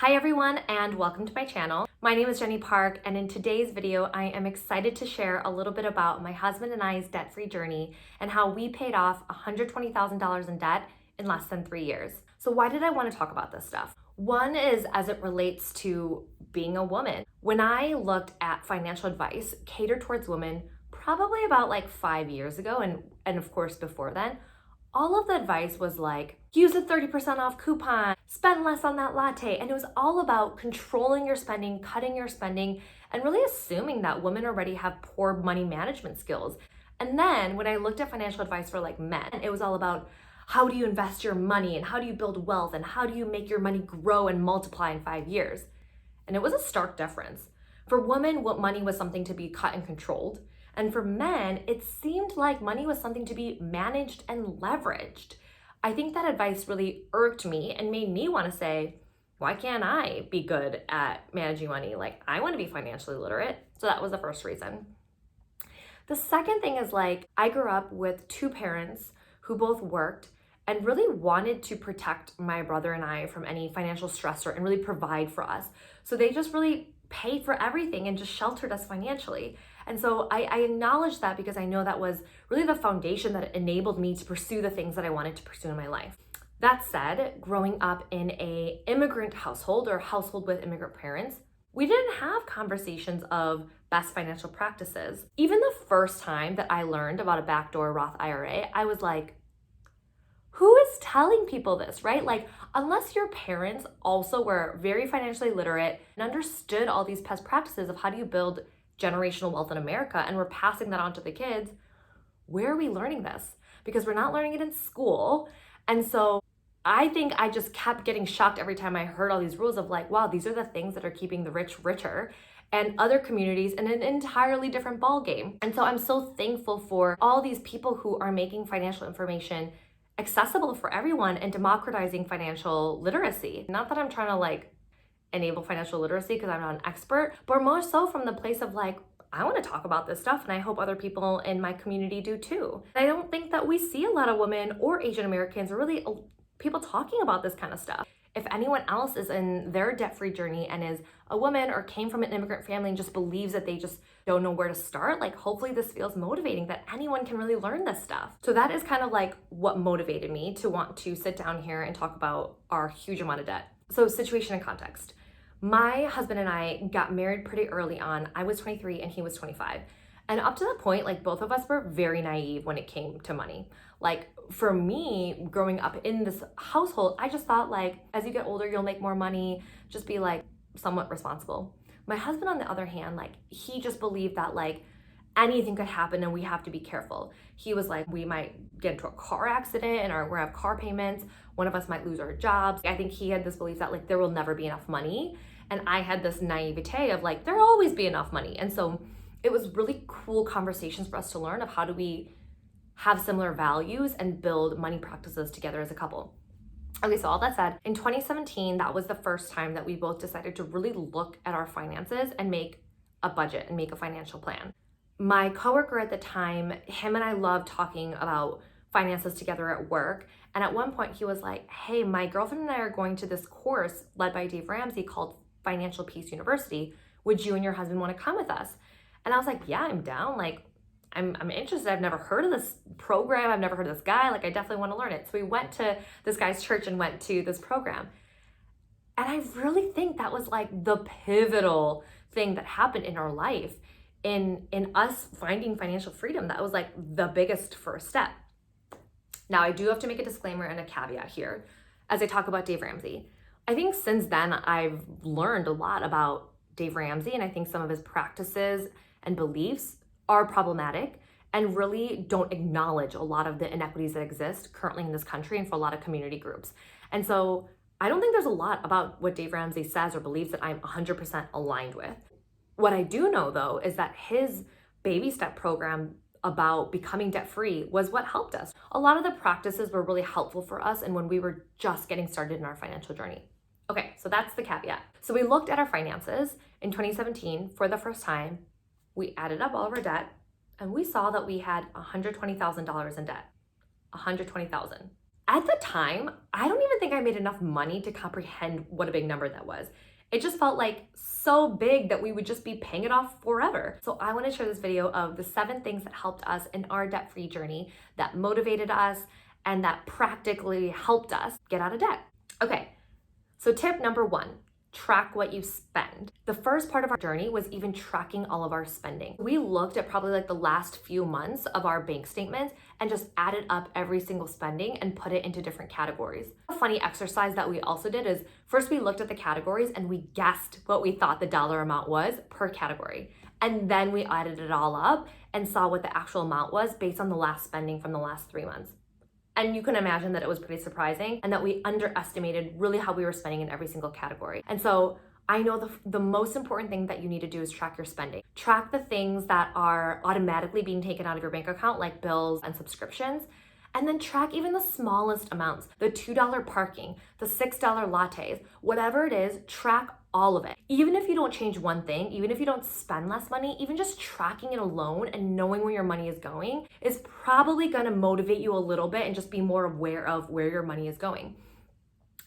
Hi everyone and welcome to my channel. My name is Jenny Park and in today's video I am excited to share a little bit about my husband and I's debt-free journey and how we paid off $120,000 in debt in less than 3 years. So why did I want to talk about this stuff? One is as it relates to being a woman. When I looked at financial advice catered towards women probably about like 5 years ago and of course before then, all of the advice was like, use a 30% off coupon, spend less on that latte. And it was all about controlling your spending, cutting your spending, and really assuming that women already have poor money management skills. And then when I looked at financial advice for like men, it was all about how do you invest your money and how do you build wealth and how do you make your money grow and multiply in 5 years. And it was a stark difference. For women, what money was something to be cut and controlled. And for men, it seemed like money was something to be managed and leveraged. I think that advice really irked me and made me want to say, why can't I be good at managing money? Like, I want to be financially literate. So that was the first reason. The second thing is like, I grew up with two parents who both worked and really wanted to protect my brother and I from any financial stressor and really provide for us. So they just really paid for everything and just sheltered us financially. And so I acknowledge that because I know that was really the foundation that enabled me to pursue the things that I wanted to pursue in my life. That said, growing up in an immigrant household or household with immigrant parents, we didn't have conversations of best financial practices. Even the first time that I learned about a backdoor Roth IRA, I was like, who is telling people this, right? Like, unless your parents also were very financially literate and understood all these best practices of how do you build generational wealth in America and we're passing that on to the kids, where are we learning this? Because we're not learning it in school. And so I think I just kept getting shocked every time I heard all these rules of like, wow, these are the things that are keeping the rich richer and other communities in an entirely different ballgame. And so I'm so thankful for all these people who are making financial information accessible for everyone and democratizing financial literacy. Not that I'm trying to like enable financial literacy because I'm not an expert, but more so from the place of like, I want to talk about this stuff and I hope other people in my community do too. I don't think that we see a lot of women or Asian Americans or really people talking about this kind of stuff. If anyone else is in their debt-free journey and is a woman or came from an immigrant family and just believes that they just don't know where to start, like hopefully this feels motivating that anyone can really learn this stuff. So that is kind of like what motivated me to want to sit down here and talk about our huge amount of debt. So situation and context. My husband and I got married pretty early on. I was 23 and he was 25. And up to that point, like both of us were very naive when it came to money. Like for me, growing up in this household, I just thought like, as you get older, you'll make more money, just be like somewhat responsible. My husband, on the other hand, like he just believed that like anything could happen and we have to be careful. He was like, we might get into a car accident and we're gonna have car payments. One of us might lose our jobs. I think he had this belief that like there will never be enough money. And I had this naivete of like, there'll always be enough money. And so it was really cool conversations for us to learn of how do we have similar values and build money practices together as a couple. Okay, so all that said, in 2017, that was the first time that we both decided to really look at our finances and make a budget and make a financial plan. My coworker at the time, him and I loved talking about finances together at work. And at one point he was like, hey, my girlfriend and I are going to this course led by Dave Ramsey called Financial Peace University. Would you and your husband want to come with us? And I was like, yeah, I'm down. Like, I'm interested. I've never heard of this program. I've never heard of this guy. Like, I definitely want to learn it. So we went to this guy's church and went to this program. And I really think that was like the pivotal thing that happened in our life in us finding financial freedom. That was like the biggest first step. Now, I do have to make a disclaimer and a caveat here as I talk about Dave Ramsey. I think since then, I've learned a lot about Dave Ramsey, and I think some of his practices and beliefs are problematic and really don't acknowledge a lot of the inequities that exist currently in this country and for a lot of community groups. And so I don't think there's a lot about what Dave Ramsey says or believes that I'm 100% aligned with. What I do know though is that his baby step program about becoming debt-free was what helped us. A lot of the practices were really helpful for us and when we were just getting started in our financial journey. Okay, so that's the caveat. So we looked at our finances in 2017 for the first time. We added up all of our debt and we saw that we had $120,000 in debt. $120,000. At the time, I don't even think I made enough money to comprehend what a big number that was. It just felt like so big that we would just be paying it off forever. So I want to share this video of the 7 things that helped us in our debt-free journey, that motivated us, and that practically helped us get out of debt. Okay, so tip number 1, track what you spend. The first part of our journey was even tracking all of our spending. We looked at probably like the last few months of our bank statements and just added up every single spending and put it into different categories. A funny exercise that we also did is first we looked at the categories and we guessed what we thought the dollar amount was per category. And then we added it all up and saw what the actual amount was based on the last spending from the last 3 months. And you can imagine that it was pretty surprising and that we underestimated really how we were spending in every single category. And so I know the most important thing that you need to do is track your spending. Track the things that are automatically being taken out of your bank account, like bills and subscriptions. And then track even the smallest amounts, the $2 parking, the $6 lattes, whatever it is, track all of it. Even if you don't change one thing, even if you don't spend less money, even just tracking it alone and knowing where your money is going is probably gonna motivate you a little bit and just be more aware of where your money is going.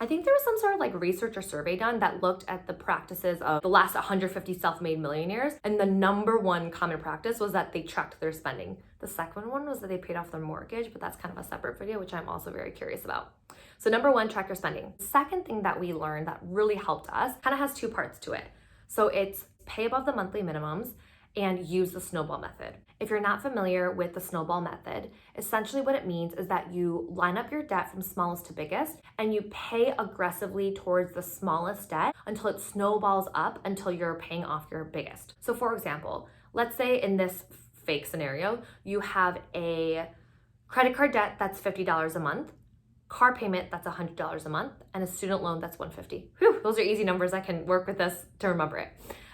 I think there was some sort of like research or survey done that looked at the practices of the last 150 self-made millionaires, and the number 1 common practice was that they tracked their spending. The second one was that they paid off their mortgage, but that's kind of a separate video, which I'm also very curious about. So number 1, track your spending. The second thing that we learned that really helped us kind of has 2 parts to it. So it's pay above the monthly minimums and use the snowball method. If you're not familiar with the snowball method, essentially what it means is that you line up your debt from smallest to biggest and you pay aggressively towards the smallest debt until it snowballs up until you're paying off your biggest. So for example, let's say in this fake scenario, you have a credit card debt that's $50 a month, car payment that's $100 a month, and a student loan that's $150. Whew, those are easy numbers. I can work with this to remember it.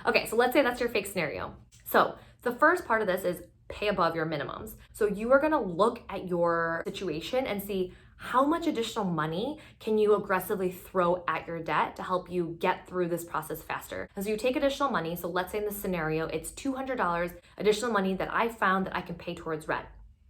Okay, so let's say that's your fake scenario. So the first part of this is pay above your minimums. So you are gonna look at your situation and see how much additional money can you aggressively throw at your debt to help you get through this process faster. And so you take additional money. So let's say in this scenario, it's $200 additional money that I found that I can pay towards rent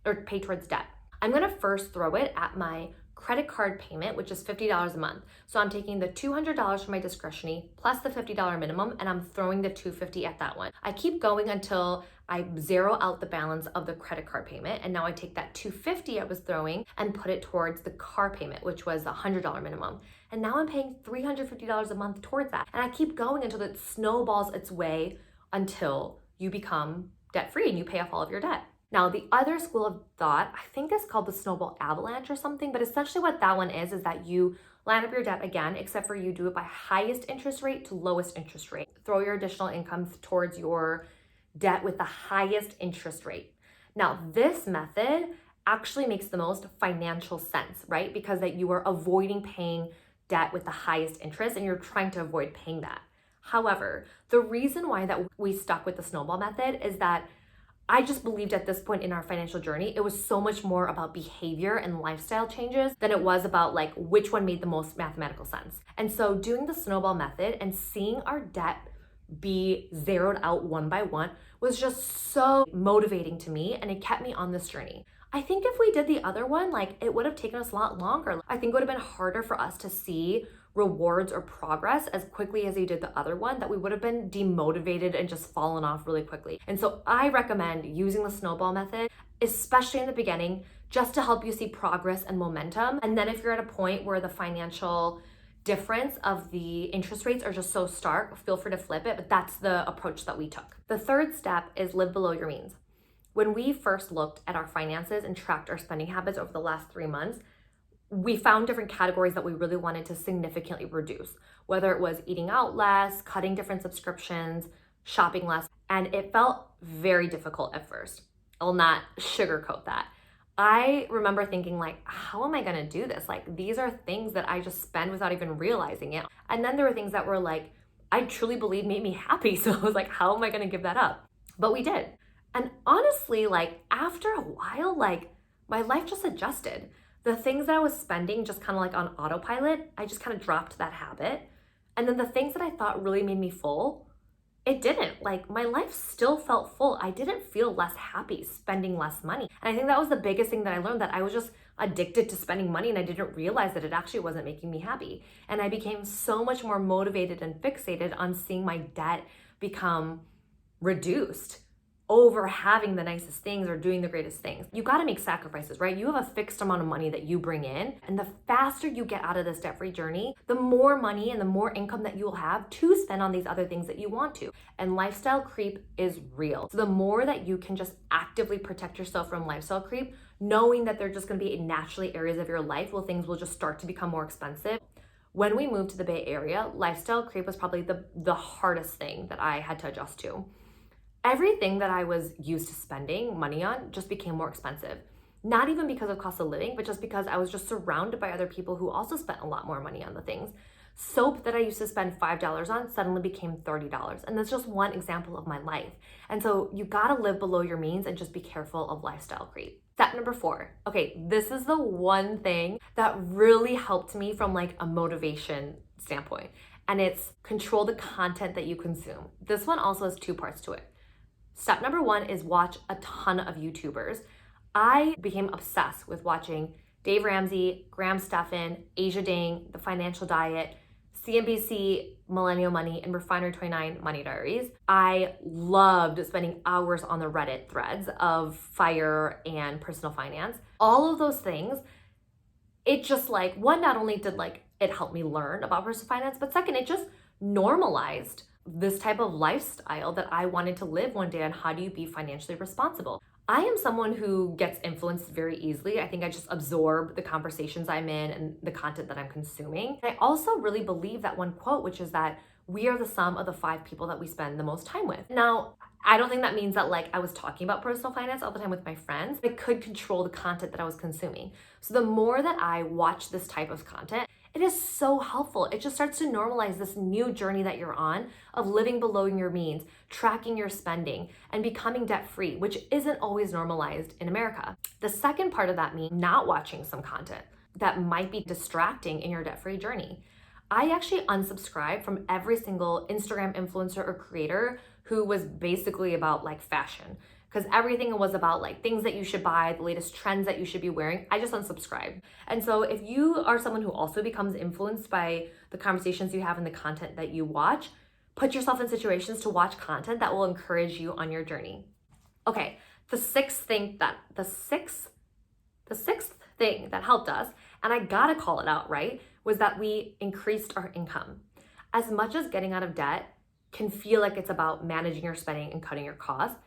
or pay towards debt. I'm gonna first throw it at my credit card payment, which is $50 a month. So I'm taking the $200 from my discretionary plus the $50 minimum, and I'm throwing the $250 at that one. I keep going until I zero out the balance of the credit card payment. And now I take that $250 I was throwing and put it towards the car payment, which was a $100 minimum. And now I'm paying $350 a month towards that. And I keep going until it snowballs its way until you become debt-free and you pay off all of your debt. Now, the other school of thought, I think it's called the snowball avalanche or something, but essentially what that one is that you line up your debt again, except for you do it by highest interest rate to lowest interest rate. Throw your additional income towards your debt with the highest interest rate. Now, this method actually makes the most financial sense, right? Because that you are avoiding paying debt with the highest interest and you're trying to avoid paying that. However, the reason why that we stuck with the snowball method is that I just believed at this point in our financial journey, it was so much more about behavior and lifestyle changes than it was about like which one made the most mathematical sense. And so doing the snowball method and seeing our debt be zeroed out one by one was just so motivating to me, and it kept me on this journey. I think if we did the other one, like it would have taken us a lot longer. I think it would have been harder for us to see rewards or progress as quickly as we did the other one, that we would have been demotivated and just fallen off really quickly. And so I recommend using the snowball method, especially in the beginning, just to help you see progress and momentum. And then if you're at a point where the financial difference of the interest rates are just so stark, feel free to flip it, but that's the approach that we took. The third step is live below your means. When we first looked at our finances and tracked our spending habits over the last 3 months, we found different categories that we really wanted to significantly reduce, whether it was eating out less, cutting different subscriptions, shopping less, and it felt very difficult at first. I'll not sugarcoat that. I remember thinking like, how am I gonna do this? Like, these are things that I just spend without even realizing it. And then there were things that were like, I truly believe made me happy. So I was like, how am I gonna give that up? But we did. And honestly, like after a while, like my life just adjusted. The things that I was spending just kind of like on autopilot, I just kind of dropped that habit. And then the things that I thought really made me full, it didn't. Like my life still felt full. I didn't feel less happy spending less money. And I think that was the biggest thing that I learned, that I was just addicted to spending money and I didn't realize that it actually wasn't making me happy. And I became so much more motivated and fixated on seeing my debt become reduced over having the nicest things or doing the greatest things. You got to make sacrifices, right? You have a fixed amount of money that you bring in, and the faster you get out of this debt-free journey, the more money and the more income that you will have to spend on these other things that you want to. And lifestyle creep is real. So the more that you can just actively protect yourself from lifestyle creep, knowing that they're just going to be naturally areas of your life where things will just start to become more expensive. When we moved to the Bay Area, lifestyle creep was probably the hardest thing that I had to adjust to. Everything that I was used to spending money on just became more expensive. Not even because of cost of living, but just because I was just surrounded by other people who also spent a lot more money on the things. Soap that I used to spend $5 on suddenly became $30. And that's just one example of my life. And so you gotta live below your means and just be careful of lifestyle creep. Step number 4. Okay, this is the one thing that really helped me from like a motivation standpoint. And it's control the content that you consume. This one also has 2 parts to it. Step number 1 is watch a ton of YouTubers. I became obsessed with watching Dave Ramsey, Stephan, Asia Dang, The Financial Diet, CNBC, Millennial Money, and Refinery29 Money Diaries. I loved spending hours on the Reddit threads of FIRE and personal finance. All of those things, it just like, one, not only did like it help me learn about personal finance, but second, it just normalized this type of lifestyle that I wanted to live one day on how do you be financially responsible. I am someone who gets influenced very easily. I think I just absorb the conversations I'm in and the content that I'm consuming. I also really believe that one quote, which is that we are the sum of the 5 people that we spend the most time with. Now, I don't think that means that like I was talking about personal finance all the time with my friends. I could control the content that I was consuming. So the more that I watch this type of content, it is so helpful. It just starts to normalize this new journey that you're on of living below your means, tracking your spending, and becoming debt-free, which isn't always normalized in America. The second part of that means not watching some content that might be distracting in your debt-free journey. I actually unsubscribed from every single Instagram influencer or creator who was basically about like fashion, because everything was about like things that you should buy, the latest trends that you should be wearing. I just unsubscribed. And so if you are someone who also becomes influenced by the conversations you have and the content that you watch, put yourself in situations to watch content that will encourage you on your journey. Okay, the sixth thing that helped us, and I gotta call it out, right, was that we increased our income. As much as getting out of debt can feel like it's about managing your spending and cutting your costs,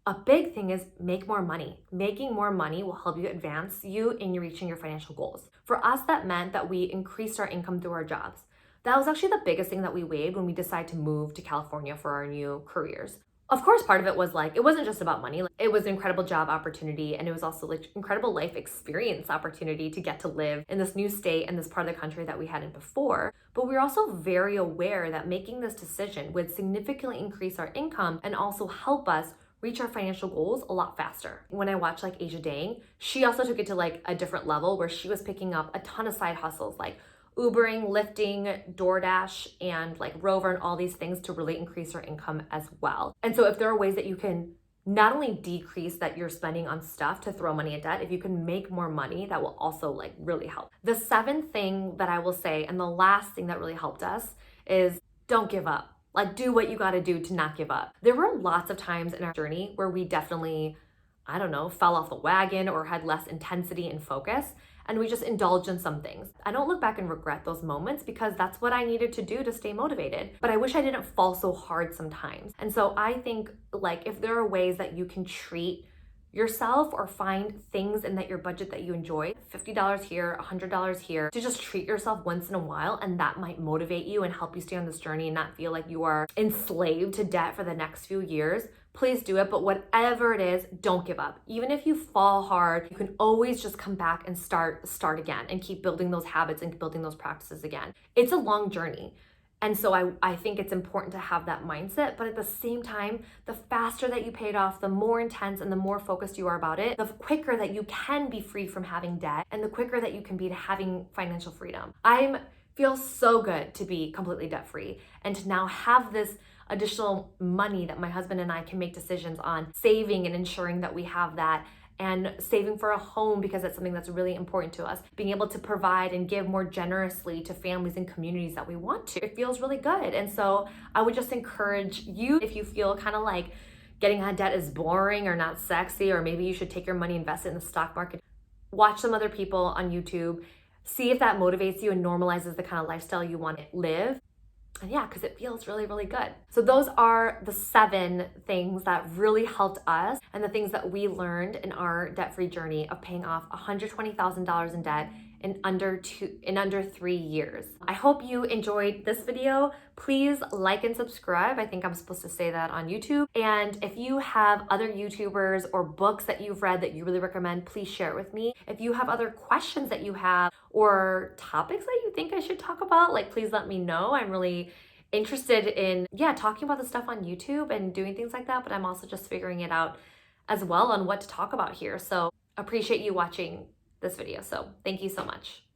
a big thing is make more money. Making more money will help you advance you in reaching your financial goals. For us, that meant that we increased our income through our jobs. That was actually the biggest thing that we weighed when we decided to move to California for our new careers. Of course, part of it was like, it wasn't just about money. Like, it was an incredible job opportunity, and it was also like incredible life experience opportunity to get to live in this new state and this part of the country that we hadn't before. But we were also very aware that making this decision would significantly increase our income and also help us reach our financial goals a lot faster. When I watched like Asia Dang, she also took it to like a different level where she was picking up a ton of side hustles like Ubering, lifting, DoorDash, and like Rover and all these things to really increase our income as well. And so if there are ways that you can not only decrease that you're spending on stuff to throw money at debt, if you can make more money, that will also like really help. The 7th thing that I will say, and the last thing that really helped us, is don't give up. Like, do what you gotta do to not give up. There were lots of times in our journey where we definitely, I don't know, fell off the wagon or had less intensity and focus, and we just indulged in some things. I don't look back and regret those moments because that's what I needed to do to stay motivated. But I wish I didn't fall so hard sometimes. And so I think like if there are ways that you can treat yourself or find things in that your budget that you enjoy, $50 here, $100 here, to just treat yourself once in a while, and that might motivate you and help you stay on this journey and not feel like you are enslaved to debt for the next few years. Please do it, but whatever it is, don't give up. Even if you fall hard, you can always just come back and start again and keep building those habits and building those practices again. It's a long journey. And so I think it's important to have that mindset, but at the same time, the faster that you pay it off, the more intense and the more focused you are about it, the quicker that you can be free from having debt and the quicker that you can be to having financial freedom. I feel so good to be completely debt-free and to now have this additional money that my husband and I can make decisions on saving and ensuring that we have that and saving for a home because that's something that's really important to us. Being able to provide and give more generously to families and communities that we want to. It feels really good. And so I would just encourage you, if you feel kind of like getting out of debt is boring or not sexy, or maybe you should take your money, invest it in the stock market, watch some other people on YouTube, see if that motivates you and normalizes the kind of lifestyle you want to live. And yeah, because it feels really, really good. So those are the 7 things that really helped us and the things that we learned in our debt-free journey of paying off $120,000 in debt in under 3 years. I hope you enjoyed this video. Please like and subscribe. I think I'm supposed to say that on YouTube. And if you have other YouTubers or books that you've read that you really recommend, please share it with me. If you have other questions that you have or topics that you think I should talk about, like, please let me know. I'm really interested in, talking about the stuff on YouTube and doing things like that, but I'm also just figuring it out as well on what to talk about here. So appreciate you watching this video. So thank you so much.